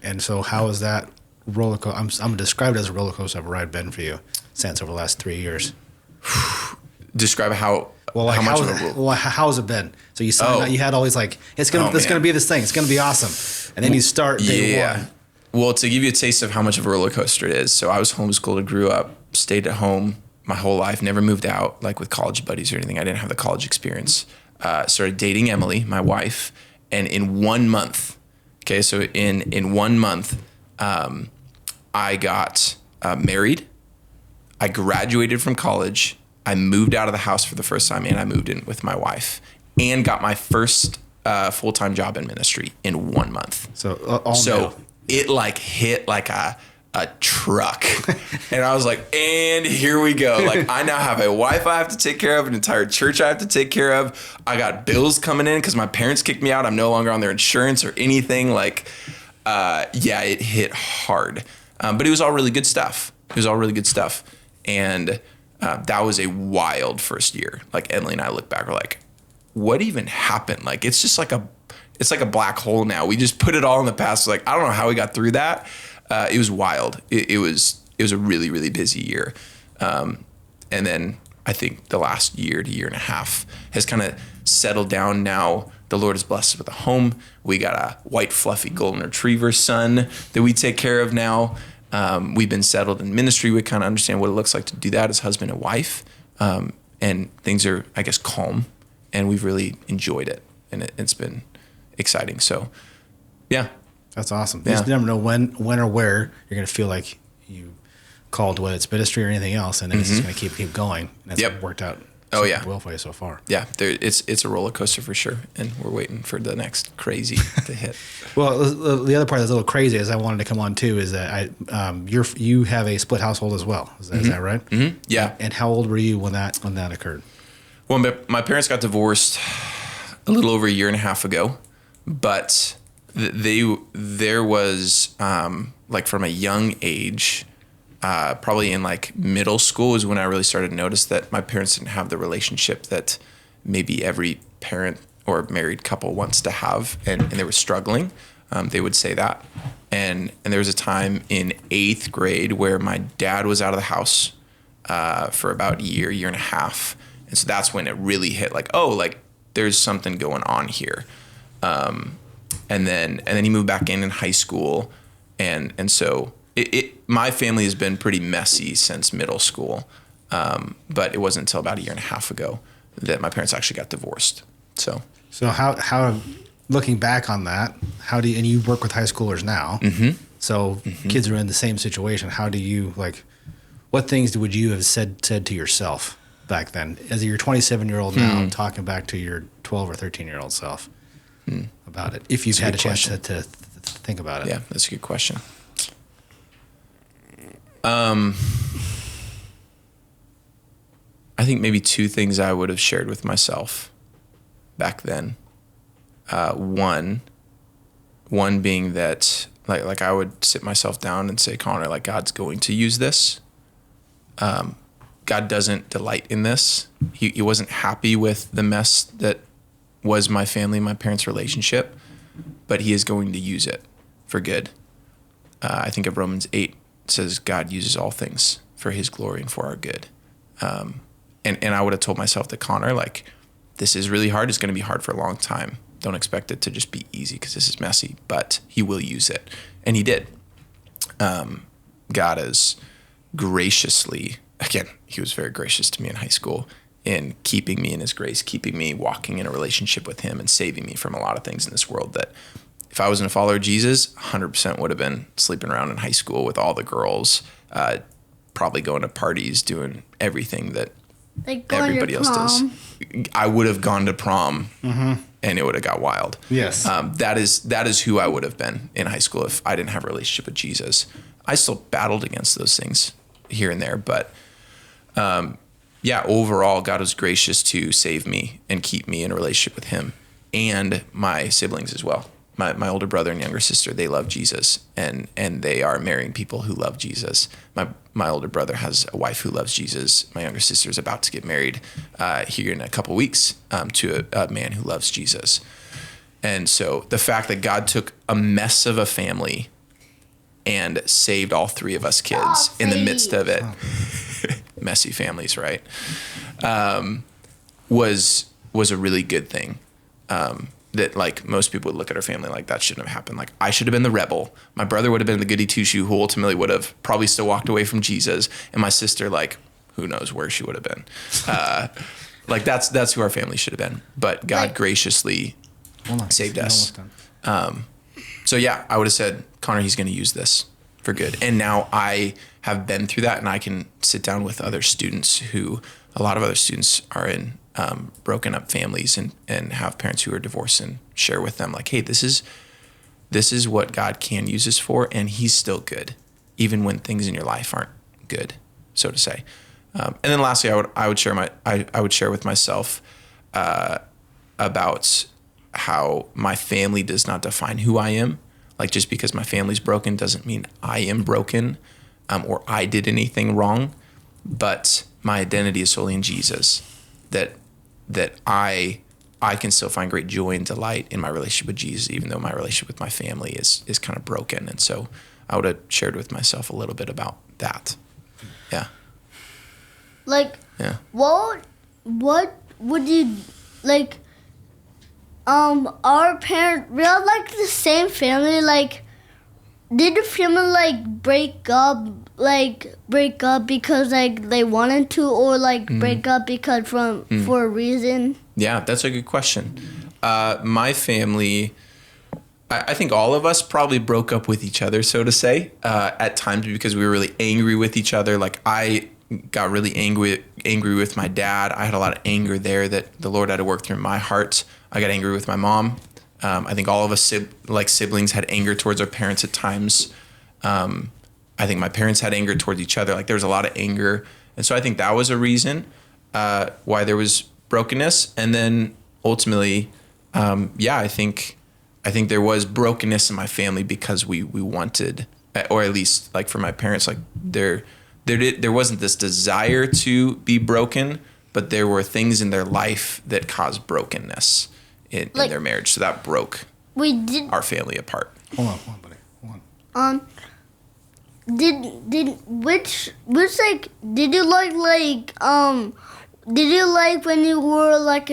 Speaker 1: And so how is that roller coaster? I'm going to describe it as a roller coaster of a ride been for you since over the last 3 years.
Speaker 2: Describe how
Speaker 1: much
Speaker 2: of a roller.
Speaker 1: Well, how has it been? So you signed out, you had always like, it's going to be this thing. It's going to be awesome. And then you start day one.
Speaker 2: Well, to give you a taste of how much of a roller coaster it is. So I was homeschooled, grew up, stayed at home my whole life, never moved out like with college buddies or anything. I didn't have the college experience. Started dating Emily, my wife. And in 1 month, so in 1 month, I got married. I graduated from college. I moved out of the house for the first time, and I moved in with my wife and got my first full-time job in ministry in 1 month.
Speaker 1: So new.
Speaker 2: It like hit like a a truck. And I was like, and here we go. Like, I now have a wife I have to take care of, an entire church I have to take care of. I got bills coming in because my parents kicked me out. I'm no longer on their insurance or anything. Like, yeah, it hit hard. But it was all really good stuff. And that was a wild first year. Like, Emily and I look back, we're like, what even happened? Like, it's just like it's like a black hole now. We just put it all in the past. Like, I don't know how we got through that. It was wild. It was a really, really busy year. And then I think the last year to year and a half has kind of settled down now. The Lord has blessed us with a home. We got a white, fluffy golden retriever son that we take care of now. We've been settled in ministry. We kind of understand what it looks like to do that as husband and wife. And things are, I guess, calm. And we've really enjoyed it. And it's been exciting. So, yeah.
Speaker 1: That's awesome.
Speaker 2: Yeah.
Speaker 1: You just never know when or where you're going to feel like you called, whether it's ministry or anything else, and then it's just going to keep going. And that's
Speaker 2: Yep.
Speaker 1: worked out well for you so far.
Speaker 2: Yeah, it's a roller coaster for sure, and we're waiting for the next crazy to hit.
Speaker 1: Well, the other part that's a little crazy is I wanted to come on too is that you have a split household as well. Is that right?
Speaker 2: Mm-hmm. Yeah.
Speaker 1: And how old were you when that occurred?
Speaker 2: Well, my parents got divorced a little over a year and a half ago, but there was like from a young age, probably in like middle school is when I really started to notice that my parents didn't have the relationship that maybe every parent or married couple wants to have, and they were struggling. They would say that. And there was a time in 8th grade where my dad was out of the house for about a year and a half. And so that's when it really hit like, oh, like there's something going on here. And then he moved back in high school. And so my family has been pretty messy since middle school. But it wasn't until about a year and a half ago that my parents actually got divorced. So
Speaker 1: how looking back on that, and you work with high schoolers now.
Speaker 2: Mm-hmm.
Speaker 1: So kids are in the same situation. How do you what things would you have said to yourself back then as your 27-year-old now talking back to your 12 or 13-year-old self about it, if you've had a chance to think about it?
Speaker 2: Yeah, that's a good question. I think maybe 2 things I would have shared with myself back then. One being that like I would sit myself down and say, Conner, like God's going to use this. God doesn't delight in this. He wasn't happy with the mess that was my family, my parents' relationship, but he is going to use it for good. I think of Romans 8 says God uses all things for his glory and for our good. And I would have told myself that, Conner, like, this is really hard. It's going to be hard for a long time. Don't expect it to just be easy because this is messy, but he will use it. And he did. God is graciously, again, he was very gracious to me in high school in keeping me in his grace, keeping me walking in a relationship with him and saving me from a lot of things in this world that if I wasn't a follower of Jesus, 100% would have been sleeping around in high school with all the girls, probably going to parties, doing everything that everybody else does. I would have gone to prom and it would have got wild.
Speaker 1: Yes.
Speaker 2: That is who I would have been in high school if I didn't have a relationship with Jesus. I still battled against those things here and there, but yeah, overall, God was gracious to save me and keep me in a relationship with him and my siblings as well. My older brother and younger sister, they love Jesus and they are marrying people who love Jesus. My older brother has a wife who loves Jesus. My younger sister is about to get married here in a couple weeks to a man who loves Jesus. And so the fact that God took a mess of a family and saved all 3 of us kids in the midst of it, messy families, right? Was a really good thing. That like most people would look at our family like that shouldn't have happened. Like I should have been the rebel. My brother would have been the goody two shoe who ultimately would have probably still walked away from Jesus. And my sister, like, who knows where she would have been. Like that's who our family should have been. But God graciously saved us. So yeah, I would have said, Conner, he's going to use this for good. And now I have been through that and I can sit down with other students a lot of other students are in broken up families and have parents who are divorced and share with them like, hey, this is what God can use us for. And he's still good. even when things in your life aren't good, so to say. And then lastly, I would share with myself about how my family does not define who I am. Like, just because my family's broken doesn't mean I am broken, or I did anything wrong. But my identity is solely in Jesus. That I can still find great joy and delight in my relationship with Jesus, even though my relationship with my family is kind of broken. And so I would have shared with myself a little bit about that. Yeah.
Speaker 5: Like,
Speaker 2: Yeah.
Speaker 5: what would you, like, our parents, we are like the same family, like, did the family, like, break up because, like, they wanted to, or, like, break up because for a reason?
Speaker 2: Yeah, that's a good question. My family, I think all of us probably broke up with each other, so to say, at times because we were really angry with each other. Like, I got really angry with my dad. I had a lot of anger there that the Lord had to work through in my heart. I got angry with my mom. I think all of us siblings had anger towards our parents at times. I think my parents had anger towards each other. Like, there was a lot of anger. And so I think that was a reason why there was brokenness. And then ultimately, I think there was brokenness in my family because we wanted, or at least like for my parents, like there wasn't this desire to be broken, but there were things in their life that caused brokenness in their marriage. So that broke our family apart.
Speaker 1: Hold on, buddy. Hold on.
Speaker 5: Did you like when you were like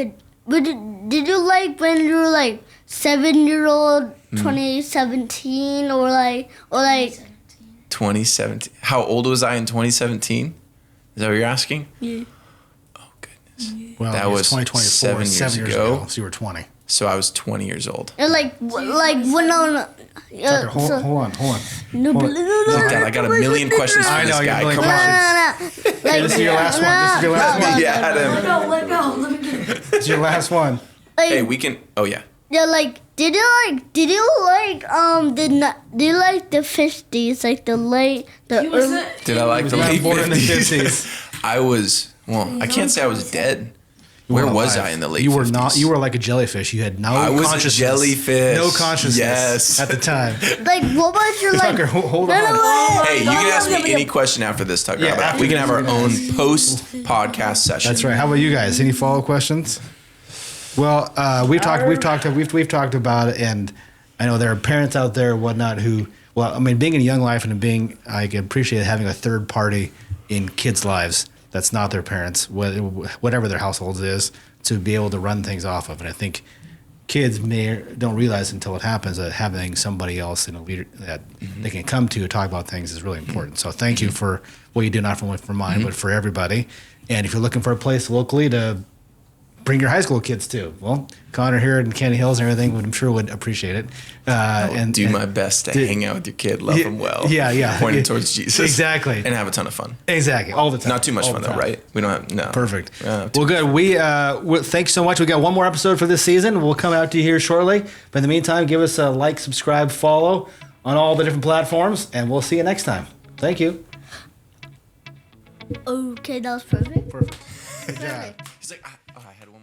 Speaker 5: did you like when you were like 7-year-old 2017 or like
Speaker 2: 2017. How old was I in 2017? Is that what you're asking?
Speaker 5: Yeah.
Speaker 2: Oh, goodness.
Speaker 1: Well,
Speaker 2: That
Speaker 1: it
Speaker 2: was
Speaker 1: 2024,
Speaker 2: 7 years ago.
Speaker 1: so you were 20.
Speaker 2: So I was 20 years old.
Speaker 5: And like when on
Speaker 1: Tucker, hold on.
Speaker 5: no,
Speaker 1: Hold on.
Speaker 2: Look, Dad, I got a million questions for
Speaker 1: I
Speaker 2: this
Speaker 1: know, you're
Speaker 2: guy.
Speaker 1: really
Speaker 2: Come on.
Speaker 1: Hey, this is your last one.
Speaker 2: Yeah, Adam.
Speaker 4: Let go. Let me get it.
Speaker 1: This is your last one.
Speaker 5: Like,
Speaker 2: Hey, we can. Oh, yeah.
Speaker 5: yeah, like did you like the 50s, like the late the
Speaker 3: He was
Speaker 5: early,
Speaker 3: a-
Speaker 2: Did I like the late
Speaker 1: born in the
Speaker 2: 50s?
Speaker 1: 50s.
Speaker 2: I was. Well, I can't say I was dead. Where
Speaker 1: were
Speaker 2: was
Speaker 1: alive.
Speaker 2: I in the late
Speaker 1: You were
Speaker 2: 50s?
Speaker 1: not. You were like a jellyfish. You had no
Speaker 2: I was a
Speaker 1: consciousness.
Speaker 2: jellyfish.
Speaker 1: No consciousness.
Speaker 2: Yes.
Speaker 1: At the time.
Speaker 5: like what was your like?
Speaker 1: Tucker, hold
Speaker 5: No,
Speaker 1: on.
Speaker 5: no, wait.
Speaker 2: Hey, you can ask me any question after this, Tucker.
Speaker 1: Yeah,
Speaker 2: How about
Speaker 1: after
Speaker 2: we can have our
Speaker 1: this.
Speaker 2: own post-podcast session.
Speaker 1: That's right. How about you guys? Any follow-up questions? Well, we've talked about it, and I know there are parents out there and whatnot who, well, I mean, being in Young Life and I can appreciate having a third party in kids' lives that's not their parents, whatever their households is, to be able to run things off of. And I think kids don't realize until it happens that having somebody else in a leader that they can come to talk about things is really important. So thank you for what you do, not only for mine, but for everybody. And if you're looking for a place locally to bring your high school kids to, well, Connor here in Candy Hills and everything I'm sure would appreciate it.
Speaker 2: And do my best to hang out with your kid, love him well.
Speaker 1: Yeah.
Speaker 2: Pointing towards Jesus.
Speaker 1: Exactly.
Speaker 2: And have a ton of fun.
Speaker 1: Exactly. All the time.
Speaker 2: Not too much
Speaker 1: All
Speaker 2: fun
Speaker 1: the
Speaker 2: though,
Speaker 1: time.
Speaker 2: right? We don't have, no.
Speaker 1: Perfect.
Speaker 2: Too
Speaker 1: Well, good. We thanks so much. We got one more episode for this season. We'll come out to you here shortly. But in the meantime, give us a like, subscribe, follow on all the different platforms, and we'll see you next time. Thank you.
Speaker 5: Okay, that was perfect.
Speaker 1: Perfect. Good job.
Speaker 2: He's like, I had one.